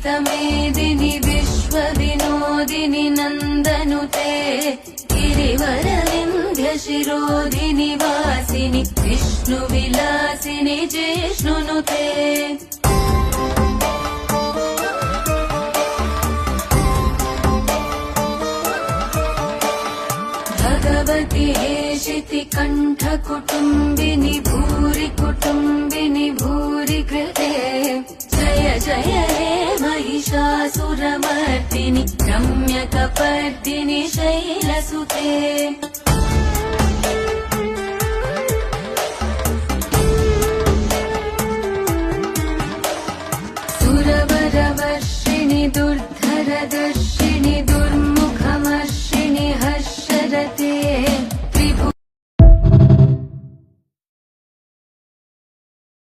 मेदिनि विश्वविनोदिनि नन्दनुते गिरिवरविन्ध्यशिरोधिनि वासिनि विष्णुविलासिनि जिष्णुनुते भगवति हेशिति कण्ठकुटुम्बिनि भूरि कुटुम्बिनि भूरि कृते जय जय हे महिषासुरमर्दिनि रम्यकपर्दिनि शैलसुते।